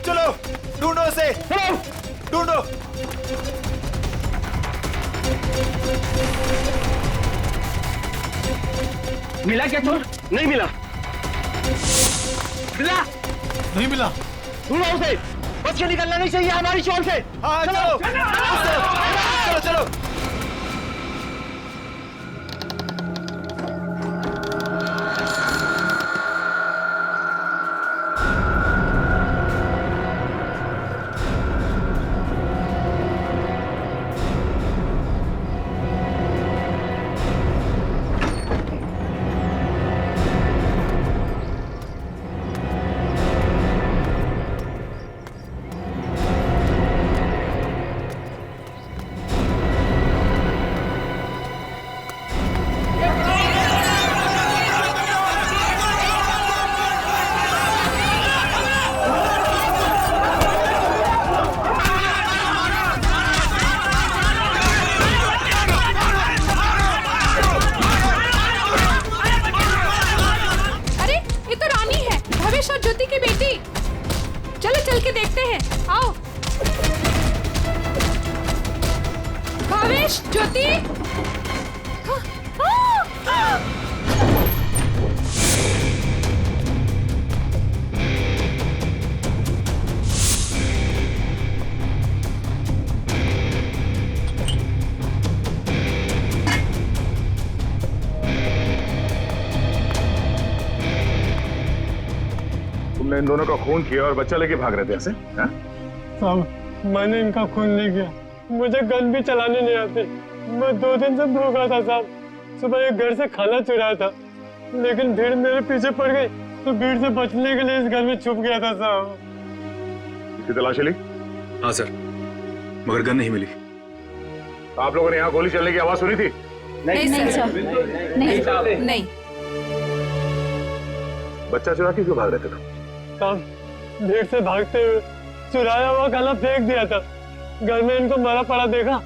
चलो ढूंढो उसे, ढूंढो। मिला क्या चोर? नहीं मिला। मिला? नहीं मिला। ढूंढो उसे, बच के निकलना नहीं चाहिए हमारी शॉल से। हाँ चलो चलो चलो। चल के देखते हैं, आओ। भावेश, ज्योति। तुमने इन दोनों का खून किया और बच्चा लेके भाग रहे थे ऐसे? साहब, मैंने इनका खून नहीं किया। मुझे गन भी चलाने नहीं आती। मैं 2 दिन से भूखा था साहब। सुबह एक घर से खाना चुराया था, लेकिन भीड़ मेरे पीछे पड़ गई तो भीड़ से बचने के लिए इस घर में छुप गया था साहब। इसकी तलाशी ली? हाँ सर, मगर गन नहीं मिली। आप लोगों ने यहाँ गोली चलने की आवाज सुनी थी? नहीं सर, नहीं। बच्चा चुरा के क्यों भाग रहे थे तुम? साहब, भीड़ से भागते हुए चुराया हुआ खाना फेंक दिया था। घर में इनको मरा पड़ा देखा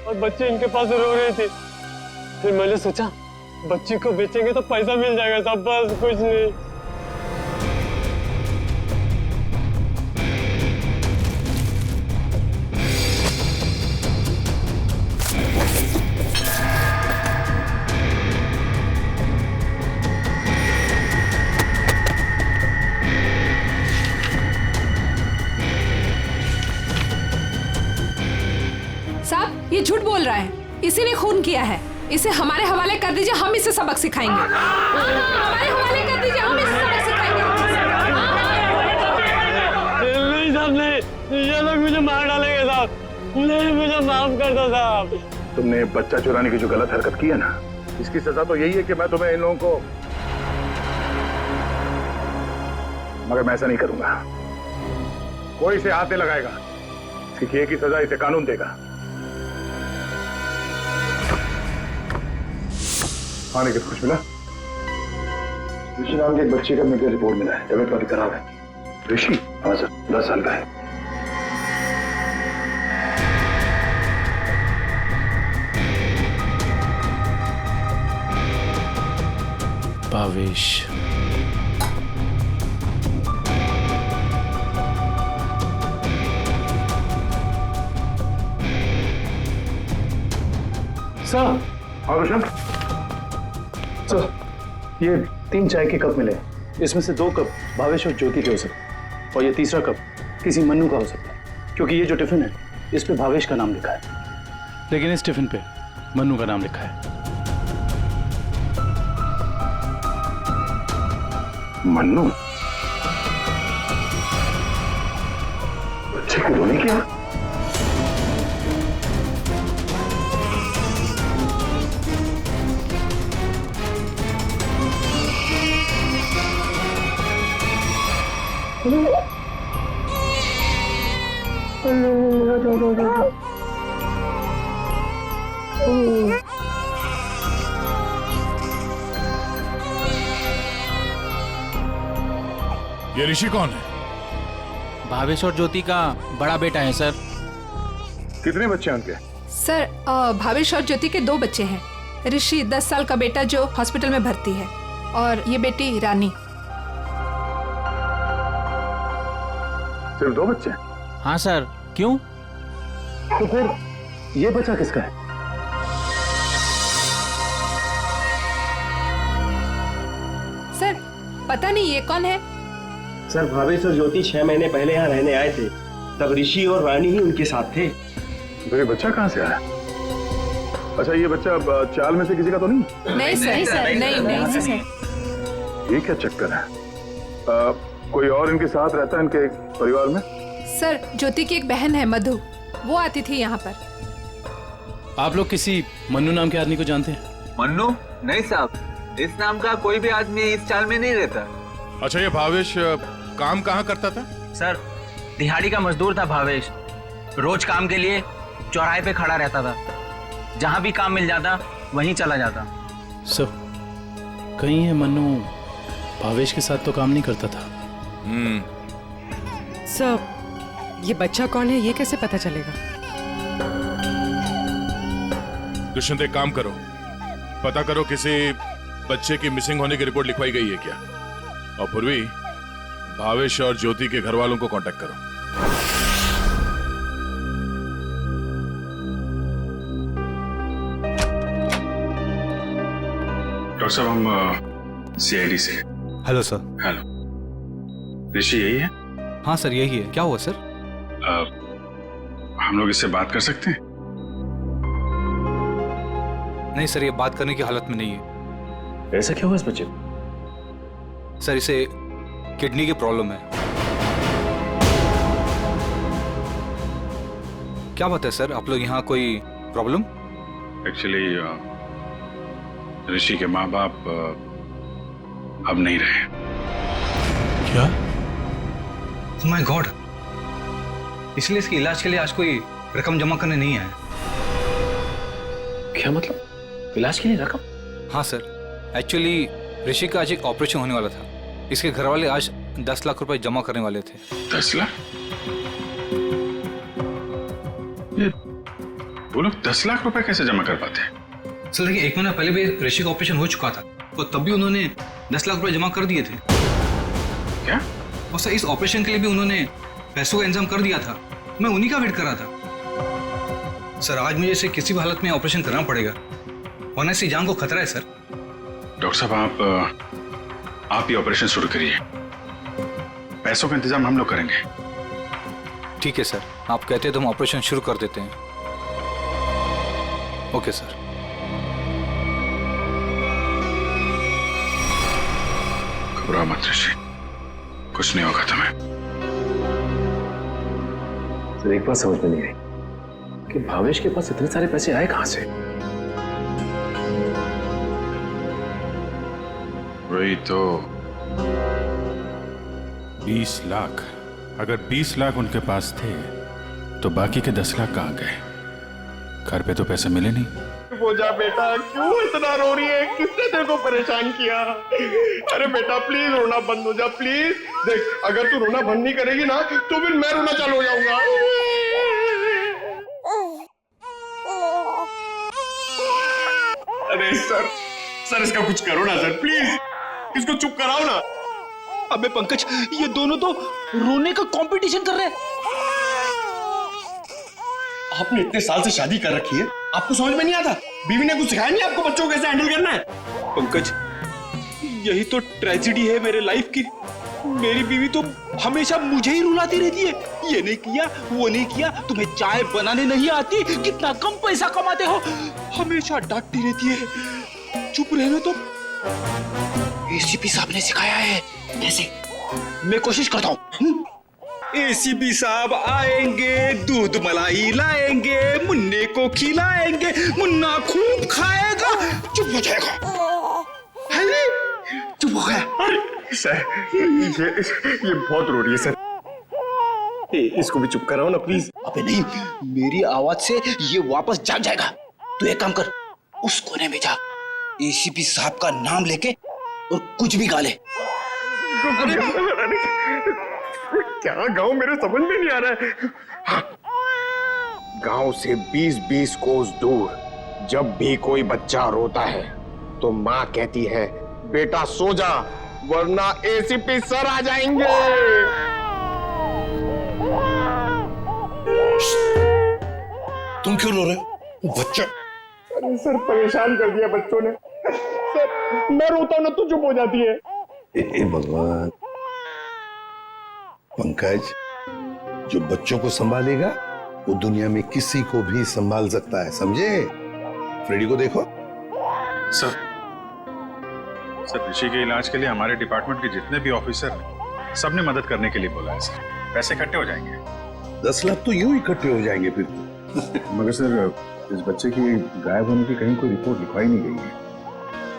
और बच्ची इनके पास रो रही थी। फिर मैंने सोचा बच्ची को बेचेंगे तो पैसा मिल जाएगा साहब, बस कुछ नहीं। ये झूठ बोल रहा है, इसी ने खून किया है। इसे हमारे हवाले कर दीजिए, हम इसे सबक सिखाएंगे। हमारे हवाले कर दीजिए, हम इसे सबक सिखाएंगे। नहीं साहब, नहीं, ये लोग मुझे मार डालेंगे साहब। नहीं, मुझे माफ कर दो साहब। तुमने बच्चा चुराने की जो गलत हरकत की है ना, इसकी सजा तो यही है कि मैं तुम्हें इन लोगों को, मगर मैं ऐसा नहीं करूंगा। कोई इसे हाथ नहीं लगाएगा। इसकी एक ही सजा इसे कानून देगा। आने के कुछ मिला? ऋषि नाम के एक बच्चे का मेडिकल रिपोर्ट मिला है, तबीयत काफी खराब है। ऋषि? हाँ सर, 10 साल का है। भावेश, सर। हाँ रोशन? सर, ये 3 चाय के कप मिले। इसमें से 2 कप भावेश और ज्योति के हो सकते हैं और ये तीसरा कप किसी मन्नू का हो सकता है, क्योंकि ये जो टिफिन है इस पे भावेश का नाम लिखा है, लेकिन इस टिफिन पे मन्नू का नाम लिखा है। मन्नू? बच्चे को रोने किया? ये ऋषि कौन है? भावेश और ज्योति का बड़ा बेटा है सर। कितने बच्चे हैं उनके? सर भावेश और ज्योति के 2 बच्चे हैं। ऋषि 10 साल का बेटा जो हॉस्पिटल में भर्ती है, और ये बेटी रानी। सिर्फ 2 बच्चे? हाँ सर। क्यों? तो फिर ये बच्चा किसका है? सर पता नहीं ये कौन है। सर भावेश और ज्योति 6 महीने पहले यहाँ रहने आए थे, तब ऋषि और रानी ही उनके साथ थे। तो ये बच्चा कहाँ से आया? अच्छा, ये बच्चा चाल में से किसी का तो नहीं? नहीं सर, नहीं सर। ये क्या चक्कर है? कोई और इनके साथ रहता है इनके परिवार में? सर ज्योति की एक बहन है मधु, वो आती थी यहाँ पर। आप लोग किसी मन्नू नाम के आदमी को जानते हैं? मन्नू? नहीं साहब, इस नाम का कोई भी आदमी इस चाल में नहीं रहता। अच्छा, ये भावेश काम कहाँ करता था? सर दिहाड़ी का मजदूर था भावेश। रोज काम के लिए चौराहे पे खड़ा रहता था, जहां भी काम मिल जाता वहीं चला जाता। सर कहीं है मन्नू भावेश के साथ तो काम नहीं करता था? सर ये बच्चा कौन है ये कैसे पता चलेगा? दुष्यंत, एक काम करो, पता करो किसी बच्चे की मिसिंग होने की रिपोर्ट लिखवाई गई है क्या, और पूर्वी भावेश और ज्योति के घर वालों को कांटेक्ट करो। डॉक्टर साहब, हम सीआईडी से। Hello sir. हेलो, ऋषि यही है? हाँ सर यही है। क्या हुआ सर? हम लोग इससे बात कर सकते हैं? नहीं सर, ये बात करने की हालत में नहीं है। ऐसा क्या हुआ इस बच्चे को? सर इसे किडनी की प्रॉब्लम है। क्या बात है सर, आप लोग यहाँ कोई प्रॉब्लम? एक्चुअली ऋषि के माँ बाप अब नहीं रहे। क्या? ओह माय गॉड, इसलिए इसके इलाज के लिए आज कोई रकम जमा करने नहीं आया। क्या मतलब? इलाज के लिए रकम? हाँ सर, एक्चुअली ऋषि का आज एक ऑपरेशन होने वाला था। इसके घर वाले आज 10 लाख रुपए जमा करने वाले थे। 10 लाख? ये वो लोग 10 लाख रुपए कैसे जमा कर पाते हैं? सर देखिए, 1 महीना पहले भी ऋषि का ऑपरेशन हो चुका था, तो तब भी उन्होंने 10 लाख रुपए जमा कर दिए थे। क्या? और सर इस ऑपरेशन के लिए भी उन्होंने पैसों का इंतजाम कर दिया था। मैं उन्हीं का वेट कर रहा था। सर आज मुझे इसे किसी भी हालत में ऑपरेशन करना पड़ेगा, वरना इसकी जान को खतरा है सर। डॉक्टर साहब, आप ही ऑपरेशन शुरू करिए, पैसों का इंतजाम हम लोग करेंगे। ठीक है सर, आप कहते हैं तो हम ऑपरेशन शुरू कर देते हैं। Okay sir. घबराओ मत ऋषि, कुछ नहीं होगा तुम्हें। सर एक बात समझ में नहीं आई कि भावेश के पास इतने सारे पैसे आए कहां से? वही तो। 20 लाख। अगर 20 लाख उनके पास थे तो बाकी के 10 लाख कहाँ गए? घर पे तो पैसे मिले नहीं। वो जा बेटा, क्यों इतना रो रही है? किसने तेरे को परेशान किया? अरे बेटा प्लीज रोना बंद हो जा, प्लीज। देख, अगर तू रोना बंद नहीं करेगी ना तो फिर मैं रोना चालू हो जाऊंगा। अरे सर इसका कुछ करो ना सर, प्लीज इसको चुप कराओ ना। अबे पंकज, ये दोनों तो रोने का कंपटीशन कर रहे हैं। आपने इतने साल से शादी कर रखी है, आपको समझ में नहीं आता? बीवी ने कुछ सिखाया नहीं आपको बच्चों को कैसे हैंडल करना है? पंकज, यही तो ट्रेजेडी है मेरे लाइफ की। मेरी बीवी तो हमेशा मुझे ही रुलाती रहती है, ये नहीं किया, वो नहीं किया, तुम्हें चाय बनाने नहीं आती, कितना कम पैसा कमाते हो, हमेशा डांटती रहती है। चुप रहना तो। एसीपी साहब ने सिखाया है कैसे। मैं कोशिश करता हूँ। एसीपी साहब आएंगे, दूध मलाई लाएंगे, मुन्ने को खिलाएंगे, मुन्ना खूब खाएगा, चुप हो जाएगा। चुप हो गया। सर ये बहुत रो रही है सर। इसको भी चुप कराओ ना प्लीज। अबे नहीं, मेरी आवाज से ये वापस जाग जाएगा। तू एक काम कर, उस कोने में जा, एसीपी साहब का नाम लेके और कुछ भी गा ले। क्या गाँव, मेरे समझ में नहीं आ रहा है। हाँ। गांव से 20-20 कोस दूर जब भी कोई बच्चा रोता है तो माँ कहती है बेटा सो जा वरना एसीपी सर आ जाएंगे। तुम क्यों रो रहे हो? बच्चा। अरे सर परेशान कर दिया बच्चों ने। सर मैं रोता हूं ना तो चुप हो जाती है। ए भगवान। पंकज, जो बच्चों को संभालेगा वो दुनिया में किसी को भी संभाल सकता है, समझे? फ्रेडी को देखो। सर ऋषि के इलाज के लिए हमारे डिपार्टमेंट के जितने भी ऑफिसर हैं, सबने मदद करने के लिए बोला है सर। पैसे इकट्ठे हो जाएंगे। 10 लाख तो यूं इकट्ठे हो जाएंगे फिर। मगर सर इस बच्चे की गायब होने की कहीं कोई रिपोर्ट लिखवाई नहीं गई है।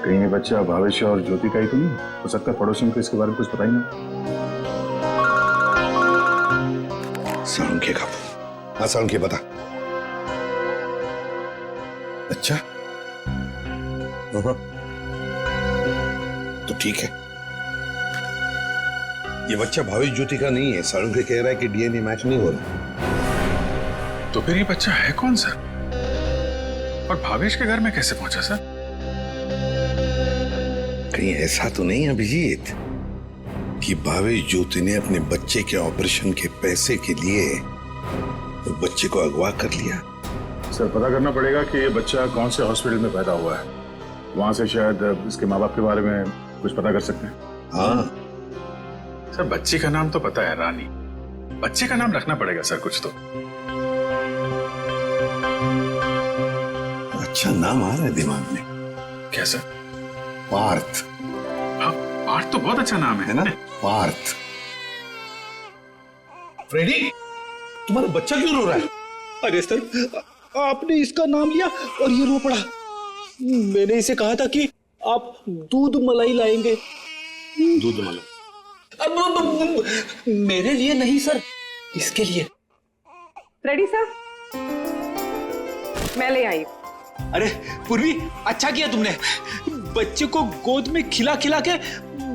कहीं ये बच्चा भावेश और ज्योति का ही तो नहीं हो सकता? पड़ोसियों को इसके बारे में कुछ पता ही नहीं। सालुंखे का। हाँ सालुंखे, बता। अच्छा तो ठीक है, ये बच्चा भावेश ज्योति का नहीं है। सालुंखे कह रहा है कि डीएनए मैच नहीं हो रहा। तो फिर ये बच्चा है कौन सर? और भावेश के घर में कैसे पहुंचा सर? कहीं ऐसा तो नहीं अभिजीत कि भावेश ज्योति ने अपने बच्चे के ऑपरेशन के पैसे के लिए तो बच्चे को अगवा कर लिया? सर पता करना पड़ेगा कि ये बच्चा कौन से हॉस्पिटल में पैदा हुआ है। वहां से शायद इसके माँ बाप के बारे में कुछ पता कर सकते हैं। हाँ सर बच्ची का नाम तो पता है, रानी। बच्चे का नाम रखना पड़ेगा सर कुछ तो। अच्छा नाम आ रहा है दिमाग में। क्या सर? पार्थ। हाँ, पार्थ तो बहुत अच्छा नाम है ना? पार्थ। फ्रेडी, तुम्हारा बच्चा क्यों रो रहा है? अरे सर, आपने इसका नाम लिया और ये रो पड़ा। मैंने इसे कहा था कि आप दूध मलाई लाएंगे। दूध मलाई? अब मेरे लिए नहीं सर, इसके लिए। रेडी सर, मैं ले आई। अरे पूर्वी, अच्छा किया तुमने। बच्चे को गोद में खिला खिला के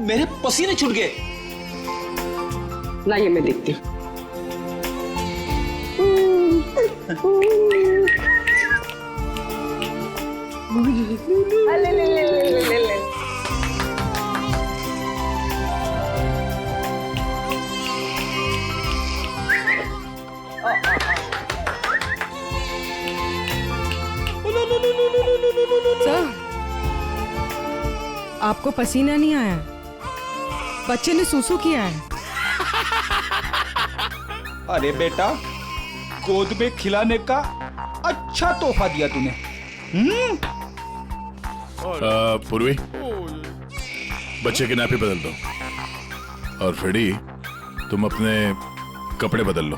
मेरे पसीने छूट गए। लाइए मैं देखती हूँ। ले ले ले ले ले ले। सर, आपको पसीना नहीं आया? बच्चे ने सूसू किया है। अरे बेटा, गोद में खिलाने का अच्छा तोहफा दिया तूने। पूर्वी, बच्चे की नापी बदल दो। और फ्रेडी, तुम अपने कपड़े बदल लो।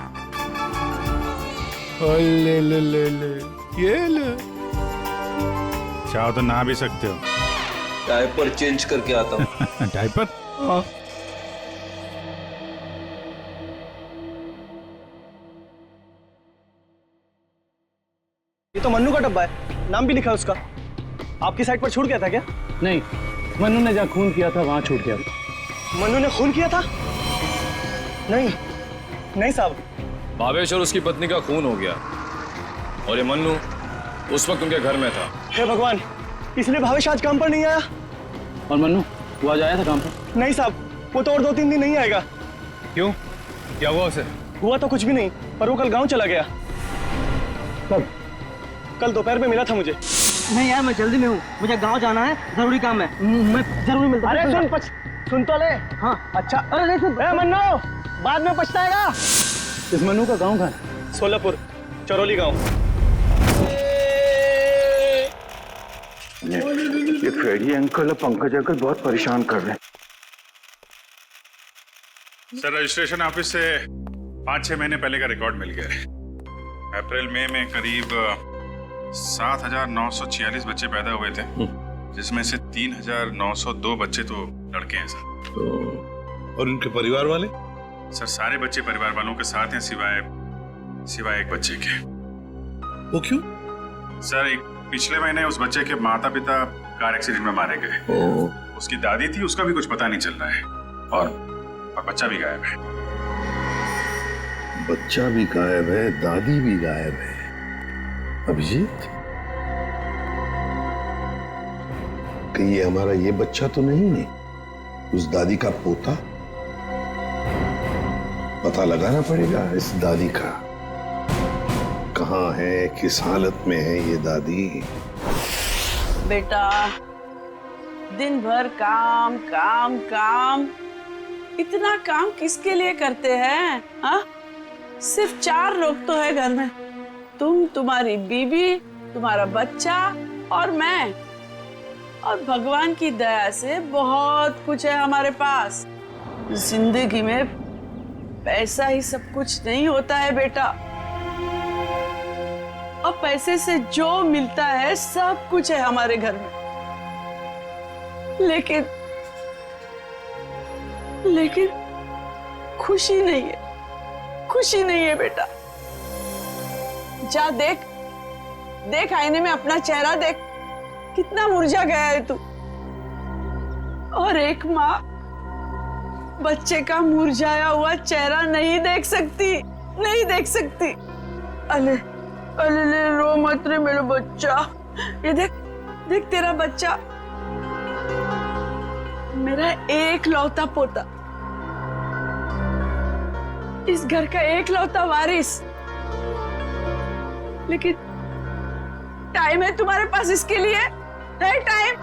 ले ले ले ले, ये ले। चाहो तो नहा भी सकते हो। डायपर चेंज करके आता हूँ। डायपर? हाँ। ये तो मन्नू का डब्बा है, नाम भी लिखा है उसका। आपकी साइड पर छूट गया था क्या? नहीं, मन्नू ने जहाँ खून किया था वहां छूट गया। मन्नू ने खून किया था? नहीं नहीं साहब। भावेश और उसकी पत्नी का खून हो गया और ये मन्नू उस वक्त उनके घर में था। हे भगवान, इसलिए भावेश आज काम पर नहीं आया। और मन्नू वो आज आया था काम पर? नहीं साहब, वो तो और 2-3 दिन नहीं आएगा। क्यों? क्या हुआ उसे? हुआ तो कुछ भी नहीं, पर वो कल गांव चला गया। कब? कल दोपहर में मिला था मुझे। नहीं यार, मैं जल्दी में हूँ, मुझे गांव जाना है, जरूरी काम है। मैं जरूर मिलता हूँ। अरे सुन तो ले। हाँ अच्छा। अरे नहीं सुन। मन्नू, बाद में पछताएगा। इस मन्नू का गांव कहाँ है? सोलापुर, चरौली गांव। ये फ्रेडी अंकल और पंकज अंकल बहुत परेशान कर रहे हैं। सर रजिस्ट्रेशन ऑफिस से 5-6 महीने पहले का रिकॉर्ड मिल गया है। अप्रैल मई में करीब 7,946 बच्चे पैदा हुए थे, जिसमें से 3,902 बच्चे तो लड़के हैं सर। तो और उनके परिवार वाले? सर सारे बच्चे परिवार वालों के साथ हैं सिवाय एक बच्चे के। वो क्यों? सर एक पिछले महीने उस बच्चे के माता पिता कार एक्सीडेंट में मारे गए। उसकी दादी थी, उसका भी कुछ पता नहीं चल रहा है, और बच्चा भी गायब है। बच्चा भी गायब है, दादी भी गायब है। अभिजीत, कहीं ये हमारा ये बच्चा तो नहीं है, उस दादी का पोता? पता लगाना पड़ेगा इस दादी का, कहाँ है, किस हालत में है ये दादी। बेटा दिन भर काम काम काम, इतना काम किसके लिए करते हैं? हाँ, सिर्फ 4 लोग तो है घर में, तुम, तुम्हारी बीवी, तुम्हारा बच्चा और मैं। और भगवान की दया से बहुत कुछ है हमारे पास। जिंदगी में पैसा ही सब कुछ नहीं होता है बेटा, और पैसे से जो मिलता है सब कुछ है हमारे घर में। लेकिन खुशी नहीं है, खुशी नहीं है बेटा। जा देख देख आईने में अपना चेहरा देख, कितना मुरझा गया है तू। और एक माँ बच्चे का मुरझाया हुआ चेहरा नहीं देख सकती, नहीं देख सकती। अले अले ले, रो मत रे मेरा बच्चा। ये देख देख तेरा बच्चा, मेरा एक लौता पोता, इस घर का एक लौता वारिस। लेकिन टाइम है तुम्हारे पास इसके लिए? है टाइम?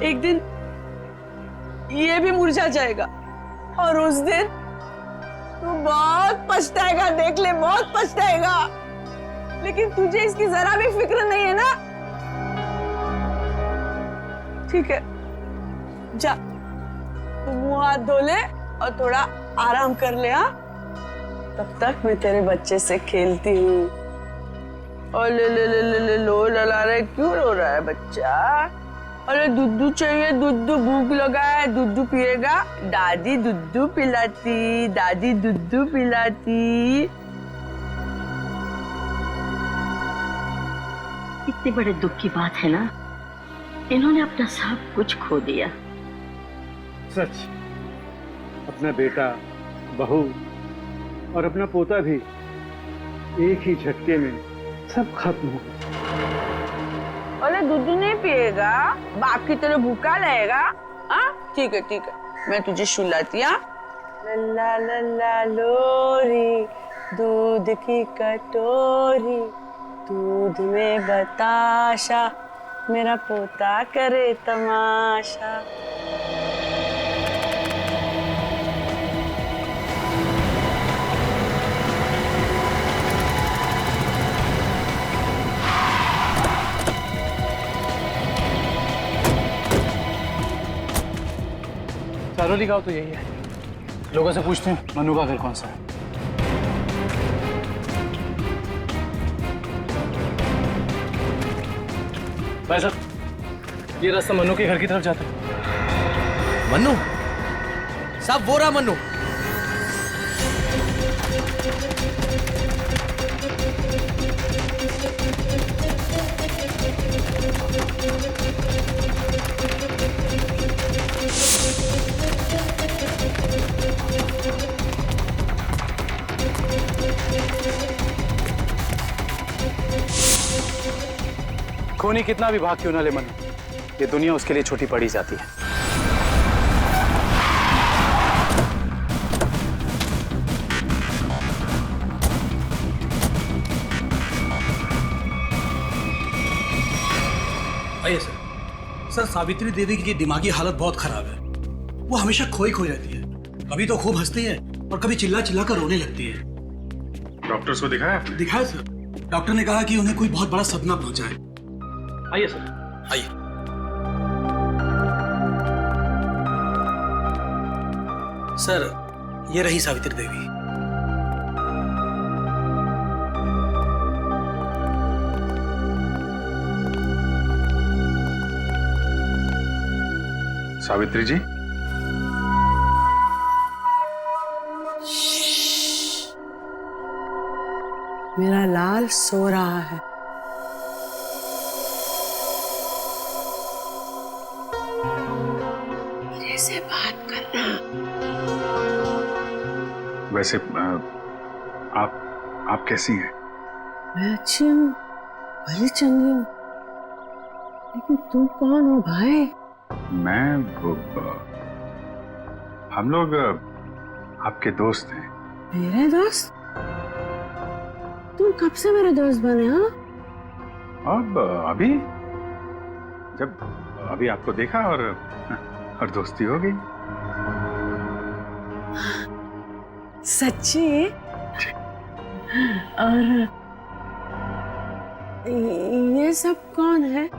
एक दिन ये भी मुरझा जाएगा, और उस दिन तू बहुत पछताएगा, देख ले, बहुत पछताएगा। लेकिन तुझे इसकी जरा भी फिक्र नहीं है ना? ठीक है, जा तू मुंह हाथ धो ले और थोड़ा आराम कर ले। हाँ, तब तक मैं तेरे बच्चे से खेलती हूँ। और ले ले ले ले ले लो लला रहा है, क्यों रो रहा है बच्चा? अरे दूध चाहिए, दूध, भूख लगा है, दूध पिएगा? दादी दूध पिलाती, दादी दूध पिलाती। इतने बड़े दुख की बात है ना, इन्होंने अपना सब कुछ खो दिया। सच, अपना बेटा, बहू और अपना पोता भी एक ही झटके में सब खत्म हो गया। अरे दूध नहीं पिएगा? बाप की तरह भूखा रहेगा? हाँ ठीक है ठीक है, मैं तुझे सुलाती। हाँ, लल्ला लल्ला लोरी, दूध की कटोरी, दूध में बताशा, मेरा पोता करे तमाशा। सारोली गांव तो यही है। लोगों से पूछते हैं मनु का घर कौन सा है। भाई साहब, ये रास्ता मनु के घर की तरफ जाता है। मनु साहब, वो रहा मनु। खूनी कितना भी भाग क्यों ना ले मनु, ये दुनिया उसके लिए छोटी पड़ी जाती है। आइए सर। सर, सावित्री देवी की दिमागी हालत बहुत खराब है। वो हमेशा खोई खोई रहती है, कभी तो खूब हंसती है और कभी चिल्ला चिल्ला कर रोने लगती है। डॉक्टर्स को दिखाया आपने? दिखाया सर। डॉक्टर ने कहा कि उन्हें कोई बहुत बड़ा सदमा पहुंचा है। आइए सर, आइए। सर, ये रही सावित्री देवी। सावित्री जी, मेरा लाल सो रहा है। मेरे से बात करना। वैसे आप कैसी हैं? मैं अच्छी हूँ, भली चंगी हूँ, लेकिन तुम कौन हो भाई? हम लोग आपके दोस्त हैं। मेरे दोस्त? तुम कब से मेरे दोस्त बने? हाँ, अब अभी आपको देखा और दोस्ती हो गई। सच्ची? और ये सब कौन है?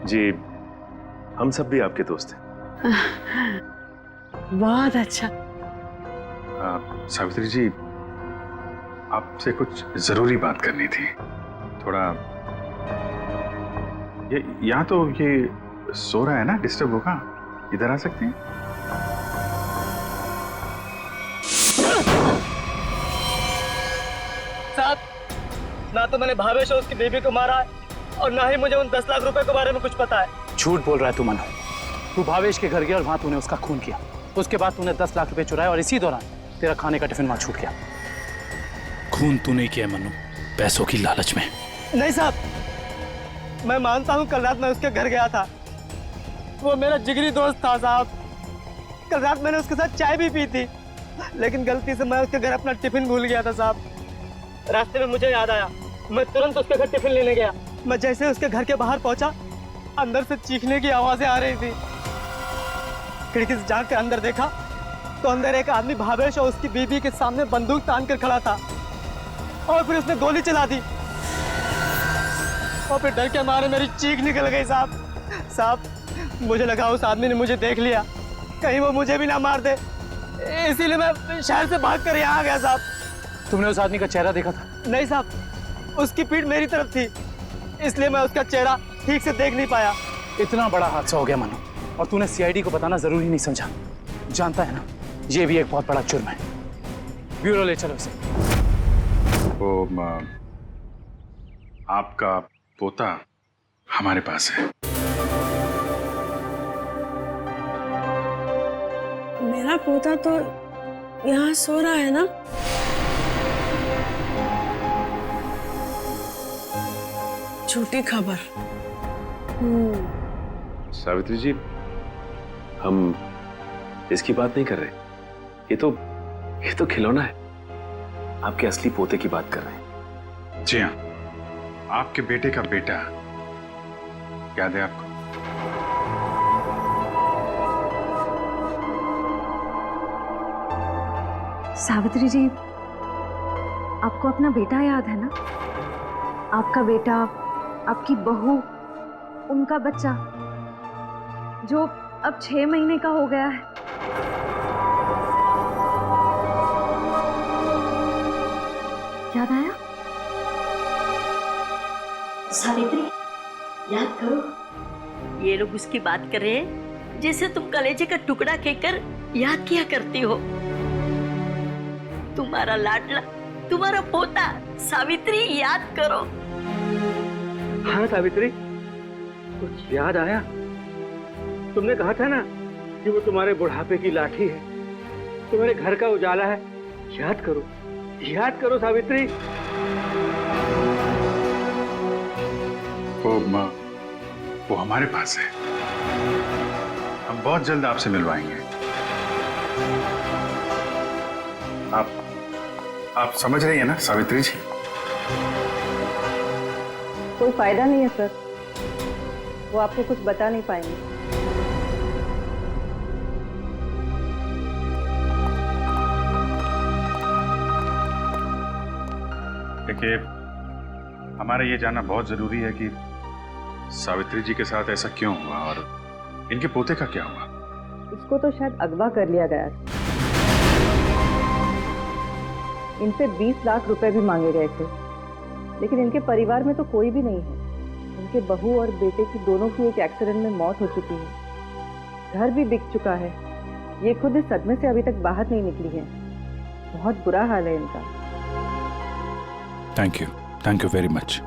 जी, हम सब भी आपके दोस्त हैं। बहुत अच्छा। सावित्री जी, आपसे कुछ जरूरी बात करनी थी। थोड़ा यहाँ तो ये सो रहा है ना, डिस्टर्ब होगा, इधर आ सकते हैं? साहब, ना तो मैंने भावेश और उसकी बेबी को मारा है और ना ही मुझे उन 10 लाख रुपए के बारे में कुछ पता है। झूठ बोल रहा है तू मनु। तू भावेश के घर गया और वहां तूने उसका खून किया। उसके बाद तूने 10 लाख रुपए चुराए और इसी दौरान तेरा खाने का टिफिन वहां छूट गया। खून तू नहीं किया मनु, पैसों की लालच में। नहीं साहब, मैं मानता हूँ कल रात मैं उसके घर गया था। वो मेरा जिगरी दोस्त था साहब। कल रात मैंने उसके साथ चाय भी पी थी, लेकिन गलती से मैं उसके घर अपना टिफिन भूल गया था साहब। रास्ते में मुझे याद आया, मैं तुरंत उसके घर टिफिन लेने गया। मैं जैसे उसके घर के बाहर पहुंचा, अंदर से चीखने की आवाजें आ रही थी। खिड़की से झांक के अंदर देखा तो अंदर एक आदमी भावेश और उसकी बीवी के सामने बंदूक तान कर खड़ा था और फिर उसने गोली चला दी और फिर डर के मारे मेरी चीख निकल गई साहब। मुझे लगा उस आदमी ने मुझे देख लिया, कहीं वो मुझे भी ना मार दे, इसीलिए मैं शहर से भागकर यहाँ आ गया साहब। तुमने उस आदमी का चेहरा देखा था? नहीं साहब, उसकी पीठ मेरी तरफ थी, इसलिए मैं उसका चेहरा ठीक से देख नहीं पाया। इतना बड़ा हादसा हो गया मनु, और तूने सीआईडी को बताना जरूरी नहीं समझा। जानता है ना, ये भी एक बहुत बड़ा जुर्म है। ब्यूरो ले चलो इसे। आपका पोता हमारे पास है। मेरा पोता तो यहाँ सो रहा है ना? झूठी खबर। सावित्री जी, हम इसकी बात नहीं कर रहे। ये तो खिलौना है। आपके असली पोते की बात कर रहे हैं। जी हाँ, आपके बेटे का बेटा। याद है आपको? सावित्री जी, आपको अपना बेटा याद है ना? आपका बेटा, आपकी बहू, उनका बच्चा जो अब 6 महीने का हो गया है। याद आया? सावित्री, याद करो। ये लोग उसकी बात कर रहे हैं जैसे तुम कलेजे का टुकड़ा कहकर याद किया करती हो। तुम्हारा लाडला, तुम्हारा पोता सावित्री, याद करो। हाँ सावित्री, कुछ याद आया? तुमने कहा था ना कि वो तुम्हारे बुढ़ापे की लाठी है, तुम्हारे घर का उजाला है। याद करो, याद करो सावित्री। वो हमारे पास है। हम बहुत जल्द आपसे मिलवाएंगे। आप समझ रही हैं ना सावित्री जी? कोई फायदा नहीं है सर, वो आपको कुछ बता नहीं पाएंगे। देखिए, हमारा ये जानना बहुत जरूरी है कि सावित्री जी के साथ ऐसा क्यों हुआ और इनके पोते का क्या हुआ। उसको तो शायद अगवा कर लिया गया। इनसे 20 लाख रुपए भी मांगे गए थे, लेकिन इनके परिवार में तो कोई भी नहीं है। इनके बहू और बेटे की दोनों की एक एक्सीडेंट में मौत हो चुकी है। घर भी बिक चुका है। ये खुद इस सदमे से अभी तक बाहर नहीं निकली है। बहुत बुरा हाल है इनका। Thank you very much.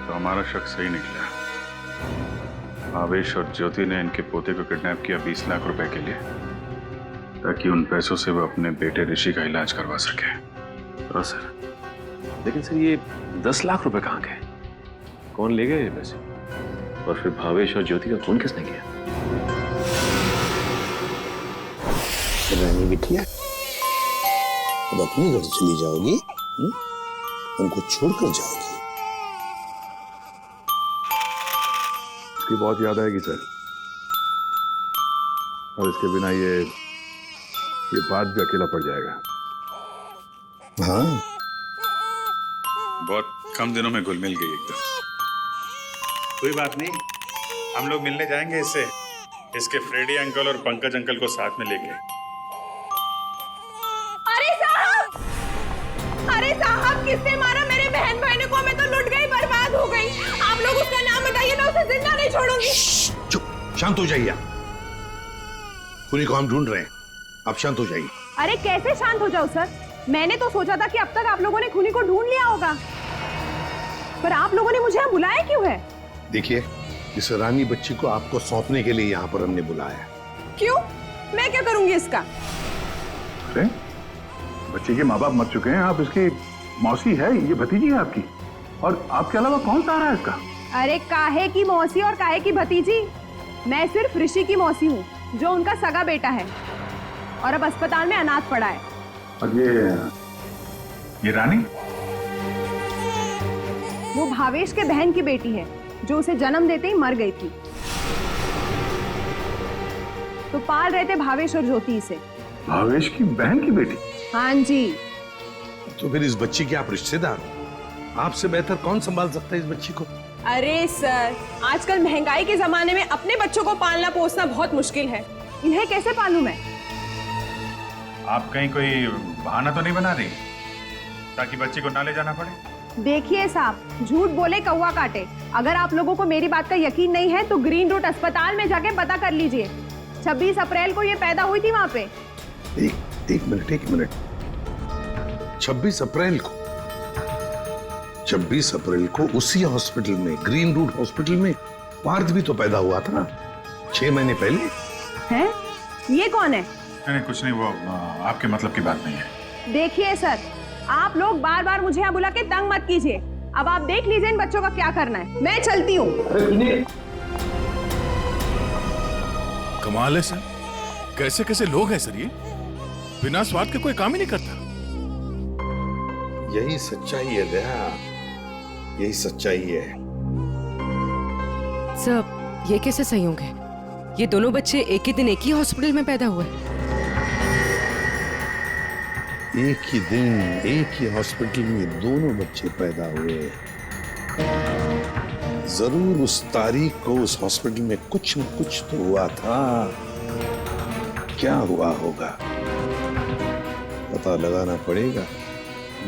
तो हमारा शक सही निकला। आवेश और ज्योति ने इनके पोते को किडनैप किया 20 लाख रुपए के लिए, ताकि उन पैसों से वो अपने बेटे ऋषि का इलाज करवा सके। हाँ सर, लेकिन सर ये 10 लाख रुपए कहाँ गए? कौन ले गए ये पैसे? और फिर भावेश और ज्योति का खून किसने किया? रानी बिटिया, अब अपने घर चली जाओगी? हमको छोड़कर जाओगी? इसकी बहुत याद आएगी सर, और इसके बिना ये बात भी अकेला पड़ जाएगा। हाँ, बहुत कम दिनों में घुल मिल गई एकदम। कोई बात नहीं, हम लोग मिलने जाएंगे इससे, इसके फ्रेडी अंकल और पंकज अंकल को साथ में लेके। अरे साहब, किसने मारा मेरे बहन भाई को? मैं तो लुट गई, बर्बाद हो गई। आप लोग उसका नाम बताइए, मैं उसे जिंदा नहीं छोड़ूंगी। चुप, शांत हो जाइए। खूनी को हम ढूंढ रहे हैं, आप शांत हो जाइए। अरे कैसे शांत हो जाओ सर? मैंने तो सोचा था कि अब तक आप लोगों ने खूनी को ढूंढ लिया होगा, पर आप लोगों ने मुझे यहाँ बुलाया क्यों है? देखिए, इस रानी बच्ची को आपको सौंपने के लिए यहाँ पर हमने बुलाया। क्यों? मैं क्या करूंगी इसका? अरे बच्चे के माँ बाप मर चुके हैं, आप इसकी मौसी है, ये भतीजी है आपकी, और आपके अलावा कौन सा आ रहा है इसका? अरे काहे की मौसी और काहे की भतीजी? मैं सिर्फ ऋषि की मौसी हूँ, जो उनका सगा बेटा है और अब अस्पताल में अनाथ पड़ा है। और ये रानी? वो भावेश के बहन की बेटी है, जो उसे जन्म देते ही मर गई थी। तो पाल रहे थे भावेश और ज्योति से। भावेश की बहन की बेटी? हाँ जी। तो फिर इस बच्ची के आप रिश्तेदार हो, आपसे बेहतर कौन संभाल सकता है इस बच्ची को? अरे सर, आजकल महंगाई के जमाने में अपने बच्चों को पालना पोसना बहुत मुश्किल है। इन्हें कैसे पालूं मैं? आप कहीं कोई बहाना तो नहीं बना रही ताकि बच्ची को ना ले जाना पड़े? देखिए साहब, झूठ बोले कौवा काटे। अगर आप लोगों को मेरी बात का यकीन नहीं है तो ग्रीन रूट अस्पताल में जाके पता कर लीजिए। 26 अप्रैल को ये पैदा हुई थी वहाँ पे। एक मिनट। 26 अप्रैल को उसी हॉस्पिटल में, ग्रीन रूट हॉस्पिटल में पार्थ भी तो पैदा हुआ था 6 महीने पहले। हैं? ये कौन है? नहीं कुछ नहीं, वो आपके मतलब की बात नहीं है। देखिए सर, आप लोग बार बार मुझे यहाँ बुला के तंग मत कीजिए। अब आप देख लीजिए इन बच्चों का क्या करना है। मैं चलती हूँ। कमाल है सर, कैसे कैसे लोग हैं सर ये, बिना स्वार्थ के कोई काम ही नहीं करता। यही सच्चाई है दया, यही सच्चाई है। सर, ये कैसे संयोग है? ये दोनों बच्चे एक ही दिन एक ही हॉस्पिटल में पैदा हुए? एक ही दिन एक ही हॉस्पिटल में दोनों बच्चे पैदा हुए। जरूर उस तारीख को उस हॉस्पिटल में कुछ न कुछ तो हुआ था। क्या हुआ होगा पता लगाना पड़ेगा।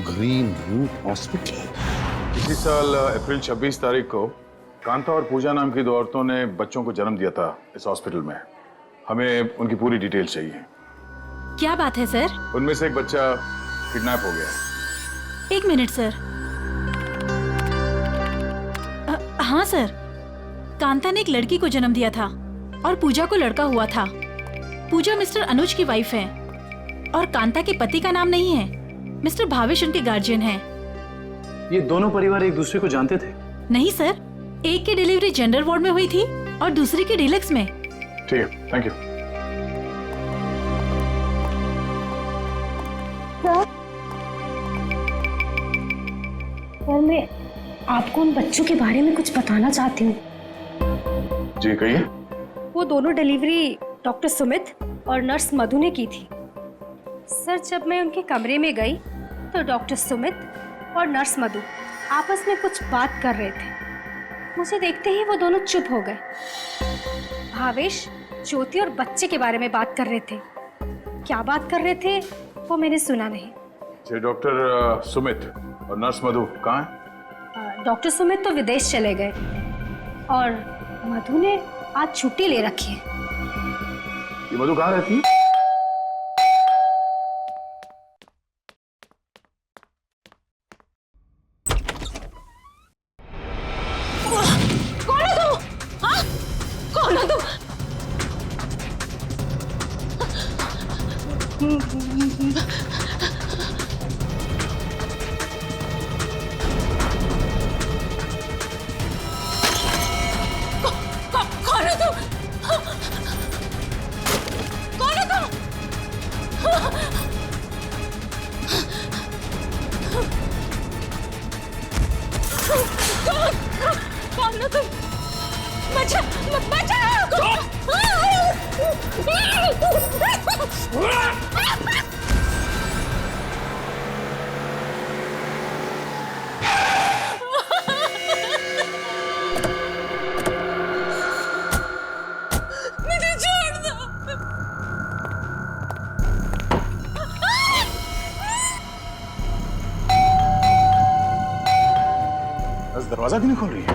Green root hospital. इसी साल अप्रैल 26 तारीख को कांता और पूजा नाम की 2 औरतों ने बच्चों को जन्म दिया था इस हॉस्पिटल में। हमें उनकी पूरी डिटेल चाहिए। क्या बात है सर? उनमें से एक बच्चा किडनैप हो गया। 1 मिनट सर। हाँ सर, कांता ने एक लड़की को जन्म दिया था और पूजा को लड़का हुआ था। पूजा मिस्टर अनुज की वाइफ है और कांता के पति का नाम नहीं है। मिस्टर भावेश उनके गार्जियन हैं। ये दोनों परिवार एक दूसरे को जानते थे? नहीं सर, एक की डिलीवरी जनरल वार्ड में हुई थी और दूसरी की डीलक्स में। ठीक है, थैंक यू। सर, मैं आपको उन बच्चों के बारे में कुछ बताना चाहती हूँ। जी कहिए। वो दोनों डिलीवरी डॉक्टर सुमित और नर्स मधु ने की थी। सर, जब मैं उनके कमरे में गई तो डॉक्टर सुमित और नर्स मधु आपस में कुछ बात कर रहे थे। मुझे देखते ही वो दोनों चुप हो गए। भावेश, ज्योति और बच्चे के बारे में बात कर रहे थे। क्या बात कर रहे थे वो मैंने सुना नहीं। डॉक्टर सुमित और नर्स मधु कहाँ हैं? डॉक्टर सुमित तो विदेश चले गए और मधु ने आज छुट्टी ले रखी है। ये मधु कहाँ रहती है? कौन हो तुम? हाँ? कौन हो तुम? कौन हो तुम? कौन हो तुम? कौन हो तुम? बचा, मुझे छोड़ दो। बस दरवाजा क्यों नहीं खोल रही है?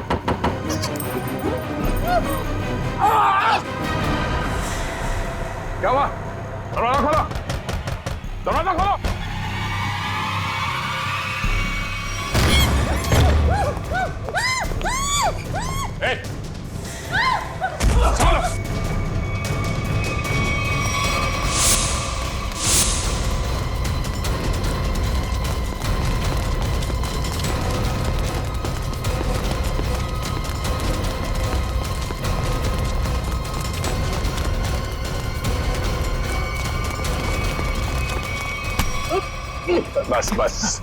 क्या हुआ? दरवाजा खोलो! दरवाजा खोलो! ए! खोलो! बस बस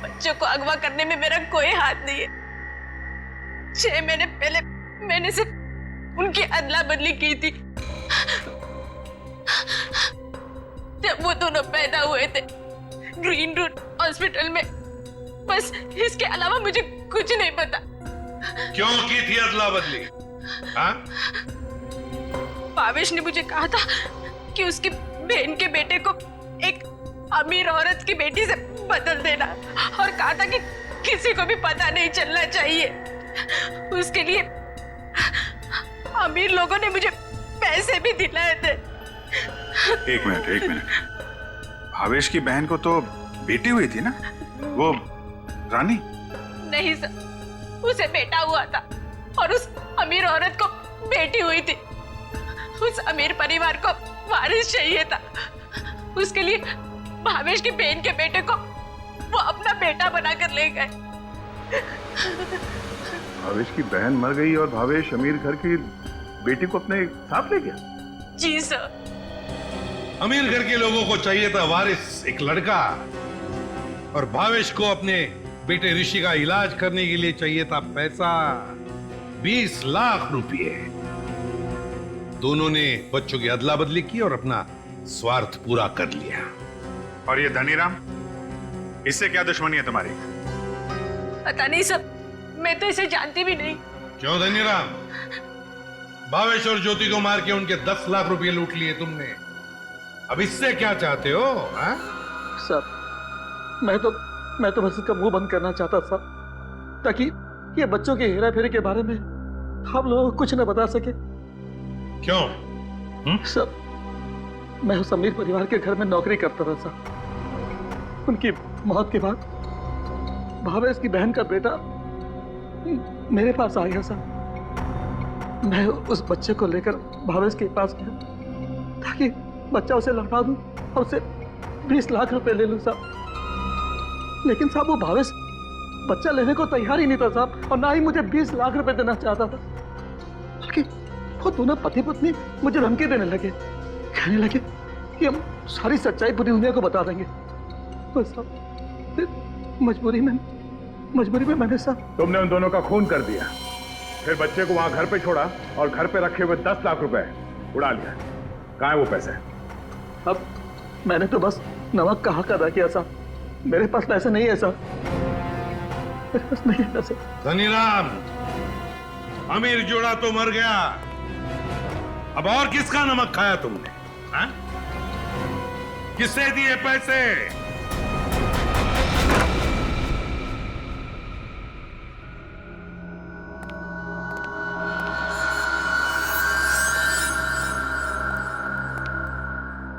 बच्चों को अगवा करने में मेरा कोई हाथ नहीं है। 6 महीने पहले मैंने सिर्फ उनकी अदला बदली की थी। जब वो दोनों पैदा हुए थे ग्रीन रूट हॉस्पिटल में, बस इसके अलावा मुझे कुछ नहीं पता। क्यों की थी अदला बदली? हाँ? भावेश ने मुझे कहा था कि उसकी बहन के बेटे को एक अमीर औरत की बेटी से बदल देना, और कहा था कि किसी को भी पता नहीं चलना चाहिए। उसके लिए अमीर लोगों ने मुझे पैसे भी दिलाए थे। एक मिनट। भावेश की बहन को तो बेटी हुई थी ना, वो रानी? नहीं सर, उसे बेटा हुआ था और उस अमीर औरत को बेटी हुई थी। उस अमीर परिवार को वारिस चाहिए था। उसके लिए भावेश की बहन के बेटे को वो अपना बेटा बनाकर ले गए। भावेश की बहन मर गई और भावेश अमीर घर की बेटी को अपने साथ ले गया? जी सर। अमीर घर के लोगों को चाहिए था वारिस, एक लड़का, और भावेश को अपने बेटे ऋषि का इलाज करने के लिए चाहिए था पैसा, 20 लाख रुपए। दोनों ने बच्चों की अदला बदली की और अपना स्वार्थ पूरा कर लिया। और ये धनीराम, इससे क्या दुश्मनी है तुम्हारी? पता नहीं सर, मैं तो इसे जानती भी नहीं। क्यों धनीराम? भावेश और ज्योति को मार के उनके 10 लाख रुपए लूट लिए तुमने। अब इससे क्या चाहते हो? हा? सर, मैं तो बस इसका मुंह बंद करना चाहता था, ताकि ये बच्चों के हेरा फेरी के बारे में हम लोगों को कुछ न बता सके। क्यों? सर, मैं उस अमीर परिवार के घर में नौकरी करता था सर। उनकी मौत के बाद भावेश की बहन का बेटा मेरे पास आ गया सर। मैं उस बच्चे को लेकर भावेश के पास गया ताकि बच्चा उसे लौटा दूं और उसे 20 लाख रुपए ले लूं साहब। लेकिन साहब वो भावेश बच्चा लेने को तैयार ही नहीं था साहब, और ना ही मुझे 20 लाख रुपए देना चाहता था। बल्कि वो दोनों पति पत्नी मुझे धमकी देने लगे, कहने लगे कि हम सारी सच्चाई पूरी दुनिया को बता देंगे। तो साहब फिर मजबूरी में मैंने साहब। तुमने उन दोनों का खून कर दिया, फिर बच्चे को वहां घर पे छोड़ा और घर पे रखे हुए 10 लाख रुपए उड़ा लिया। कहाँ है वो पैसे? अब मैंने तो बस नमक का हक अदा किया साहब। मेरे पास पैसे नहीं है साहब, मेरे पास नहीं है पैसे। धनीराम, अमीर जोड़ा तो मर गया, अब और किसका नमक खाया तुमने? हाँ? किससे दिए पैसे?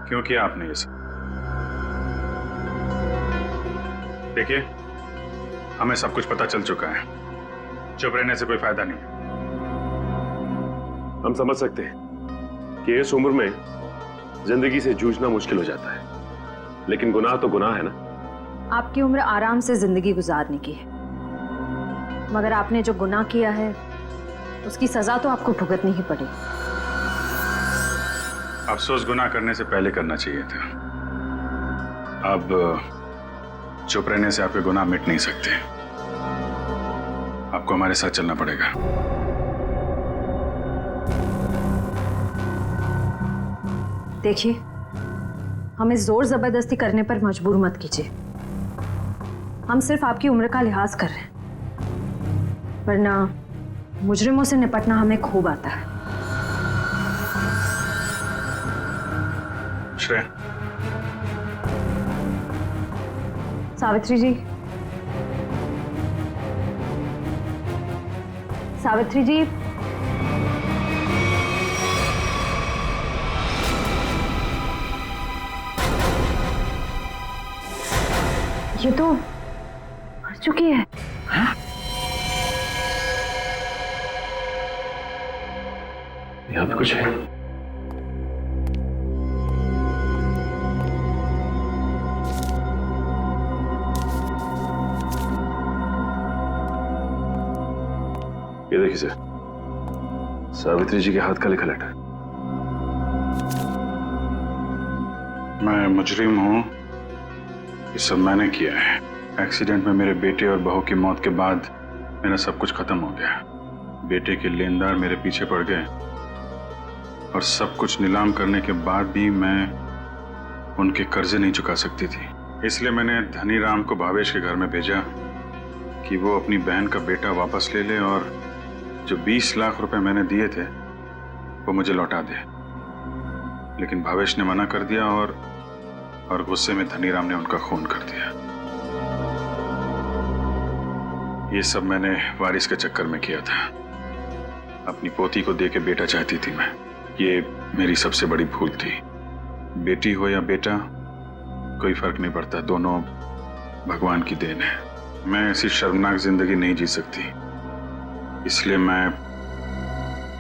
क्यों किया आपने ये सब? देखिए, हमें सब कुछ पता चल चुका है। चुप रहने से कोई फायदा नहीं। हम समझ सकते हैं कि इस उम्र में जिंदगी से जूझना मुश्किल हो जाता है, लेकिन गुनाह तो गुनाह है ना। आपकी उम्र आराम से जिंदगी गुजारने की है, मगर आपने जो गुनाह किया है उसकी सजा तो आपको भुगतनी ही पड़ेगी। अफसोस गुनाह करने से पहले करना चाहिए था। अब चुप रहने से आपके गुनाह मिट नहीं सकते। आपको हमारे साथ चलना पड़ेगा। देखिए, हमें जोर जबरदस्ती करने पर मजबूर मत कीजिए। हम सिर्फ आपकी उम्र का लिहाज कर रहे हैं, वरना मुजरिमों से निपटना हमें खूब आता है। श्रेया, सावित्री जी, सावित्री जी, ये तो मर चुकी है। हाँ? यहाँ पे कुछ है। ये देखिए सर, सावित्री जी के हाथ का लिखा लेटर। मैं मुजरिम हूं, ये सब मैंने किया है। एक्सीडेंट में मेरे बेटे और बहू की मौत के बाद मेरा सब कुछ खत्म हो गया। बेटे के लेनदार मेरे पीछे पड़ गए और सब कुछ नीलाम करने के बाद भी मैं उनके कर्जे नहीं चुका सकती थी। इसलिए मैंने धनी राम को भावेश के घर में भेजा कि वो अपनी बहन का बेटा वापस ले ले और जो 20 लाख रुपए मैंने दिए थे वो मुझे लौटा दे। लेकिन भावेश ने मना कर दिया और गुस्से में धनी राम ने उनका खून कर दिया। ये सब मैंने वारिस के चक्कर में किया था। अपनी पोती को देके बेटा चाहती थी मैं। ये मेरी सबसे बड़ी भूल थी। बेटी हो या बेटा, कोई फर्क नहीं पड़ता, दोनों भगवान की देन है। मैं ऐसी शर्मनाक जिंदगी नहीं जी सकती, इसलिए मैं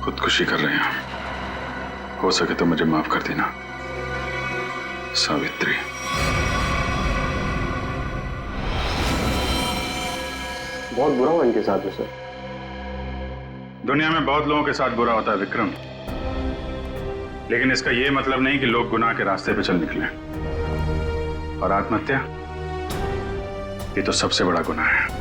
खुदकुशी कर रही हूं। हो सके तो मुझे माफ कर देना सावित्री। बहुत बुरा हुआ इनके साथ में सर। दुनिया में बहुत लोगों के साथ बुरा होता है विक्रम, लेकिन इसका यह मतलब नहीं कि लोग गुनाह के रास्ते पे चल निकले। और आत्महत्या, ये तो सबसे बड़ा गुनाह है।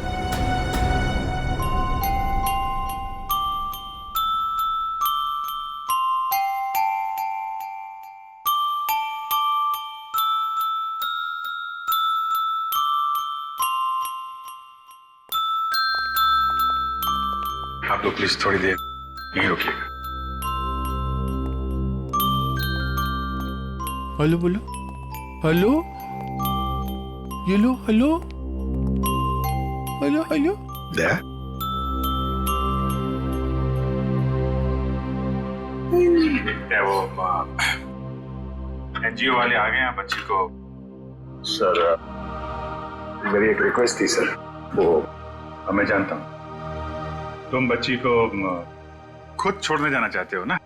आप लोग प्लीज थोड़ी देर यहीं रुकिएगा। हेलो बोलो, हेलो, ये लो, हेलो, हेलो, हेलो। दया, क्या वो एनजीओ वाले आ गए हैं बच्ची को? सर, मेरी एक रिक्वेस्ट थी सर। वो मैं जानता हूं तुम बच्ची को खुद छोड़ने जाना चाहते हो ना,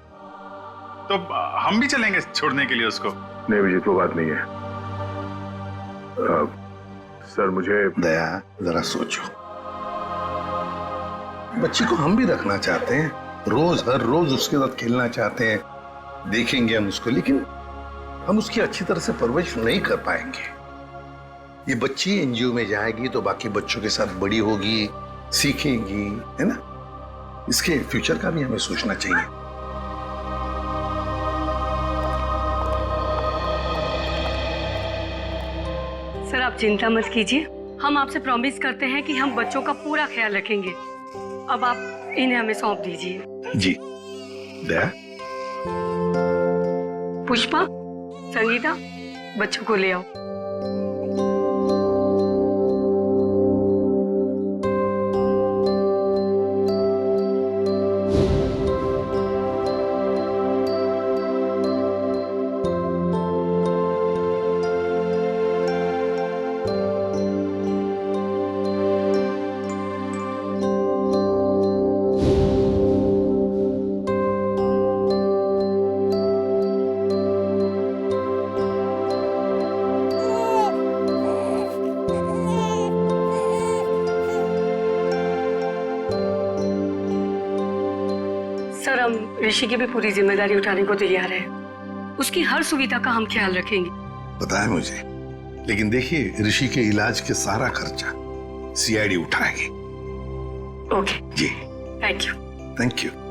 तो हम भी चलेंगे छोड़ने के लिए उसको। नहीं विजित, वो बात नहीं है। सर मुझे दया, जरा सोचो, बच्ची को हम भी रखना चाहते हैं, रोज हर रोज उसके साथ खेलना चाहते हैं, देखेंगे हम उसको, लेकिन हम उसकी अच्छी तरह से परवरिश नहीं कर पाएंगे। ये बच्ची एनजीओ में जाएगी तो बाकी बच्चों के साथ बड़ी होगी, सीखेगी, है ना? इसके फ्यूचर का भी हमें सोचना चाहिए। सर आप चिंता मत कीजिए, हम आपसे प्रॉमिस करते हैं कि हम बच्चों का पूरा ख्याल रखेंगे। अब आप इन्हें हमें सौंप दीजिए। जी दया, पुष्पा, संगीता, बच्चों को ले आओ। सर, हम ऋषि की भी पूरी जिम्मेदारी उठाने को तैयार है। उसकी हर सुविधा का हम ख्याल रखेंगे। पता है मुझे, लेकिन देखिए ऋषि के इलाज के सारा खर्चा सीआईडी उठाएगी। ओके जी, थैंक यू। Thank you.